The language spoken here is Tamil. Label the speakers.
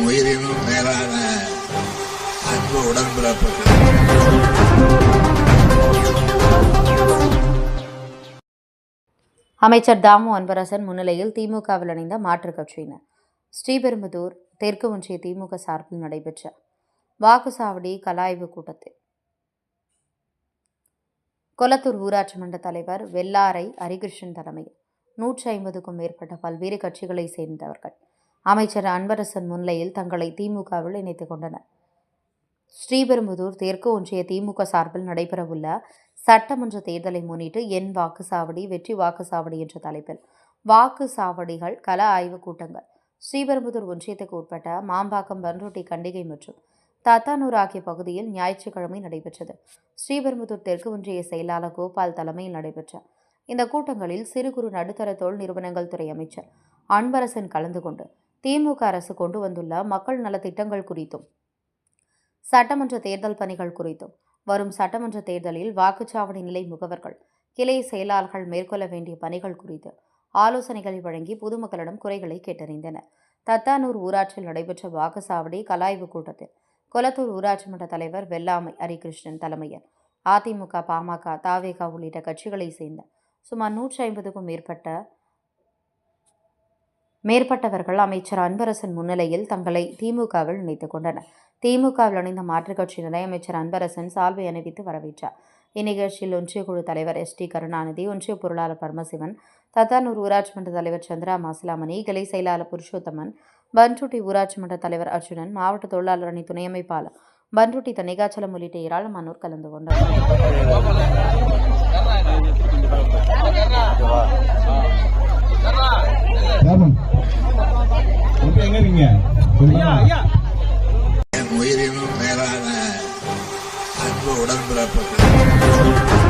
Speaker 1: உயிரினும் மேலான அன்பு உடன்பிறப்புகள்.
Speaker 2: அமைச்சர் தாமு அன்பரசன் முன்னிலையில் திமுகவில் இணைந்த மாற்றுக் கட்சியினர் ஸ்ரீபெரும்புதூர் தெற்கு ஒன்றிய திமுக சார்பில் நடைபெற்ற வாக்குச்சாவடி கலாய்வு கூட்டத்தில் கொளத்தூர் ஊராட்சி மன்ற தலைவர் வெள்ளாரை ஹரிகிருஷ்ணன் தலைமையில் 150க்கும் மேற்பட்ட பல்வேறு கட்சிகளைச் சேர்ந்தவர்கள் அமைச்சர் அன்பரசன் முன்னிலையில் தங்களை திமுகவில் இணைத்துக் கொண்டனர். ஸ்ரீபெரும்புதூர் தெற்கு ஒன்றிய திமுக சார்பில் நடைபெறவுள்ள சட்டமன்ற தேர்தலை முன்னிட்டு என் வாக்குச்சாவடி வெற்றி வாக்குச்சாவடி என்ற தலைப்பில் வாக்குச்சாவடிகள் கள ஆய்வுக் கூட்டங்கள் ஸ்ரீபெரும்புதூர் ஒன்றியத்துக்கு உட்பட்ட மாம்பாக்கம், பன்ருட்டி, கண்டிகை மற்றும் தத்தானூர் ஆகிய பகுதியில் ஞாயிற்றுக்கிழமை நடைபெற்றது. ஸ்ரீபெரும்புதூர் தெற்கு ஒன்றிய செயலாளர் கோபால் தலைமையில் நடைபெற்ற இந்த கூட்டங்களில் சிறு குறு நடுத்தர தொழில் நிறுவனங்கள் துறை அமைச்சர் அன்பரசன் கலந்து கொண்டு திமுக அரசு கொண்டு வந்துள்ள மக்கள் நலத்திட்டங்கள் குறித்தும் சட்டமன்ற தேர்தல் பணிகள் குறித்தும் வரும் சட்டமன்ற தேர்தலில் வாக்குச்சாவடி நிலை முகவர்கள், கிளை செயலாளர்கள் மேற்கொள்ள வேண்டிய பணிகள் குறித்து ஆலோசனைகளை வழங்கி பொதுமக்களிடம் குறைகளை கேட்டறிந்தனர். தத்தானூர் ஊராட்சியில் நடைபெற்ற வாக்குச்சாவடி கலாய்வு கூட்டத்தில் கொளத்தூர் ஊராட்சி மன்ற தலைவர் வெள்ளாமை ஹரிகிருஷ்ணன் தலைமையில் அதிமுக, பாமக, தவேக உள்ளிட்ட கட்சிகளைச் சேர்ந்த சுமார் 150க்கும் மேற்பட்டவர்கள் அமைச்சர் அன்பரசன் முன்னிலையில் தங்களை திமுகவில் இணைத்துக் கொண்டனர். திமுகவில் இணைந்த மாற்றுக் கட்சியினரை அமைச்சர் அன்பரசன் சால்வை அணிவித்து வரவேற்றார். இந்நிகழ்ச்சியில் ஒன்றிய குழு தலைவர் எஸ். டி. கருணாநிதி, ஒன்றிய பொருளாளர் பரமசிவன், தத்தானூர் ஊராட்சி மன்ற தலைவர் சந்திரா மாசிலாமணி, கிளை செயலாளர் புருஷோத்தமன், பன்ருட்டி ஊராட்சி மன்ற தலைவர் அர்ஜுனன், மாவட்ட தொழிலாளர் அணி துணை அமைப்பாளர் பன்ருட்டி தணிகாச்சலம் உள்ளிட்ட ஏராளமானோர் கலந்து கொண்டனர்.
Speaker 1: உயிரினும் மேலான அன்பு உடன்பிறப்புகள்.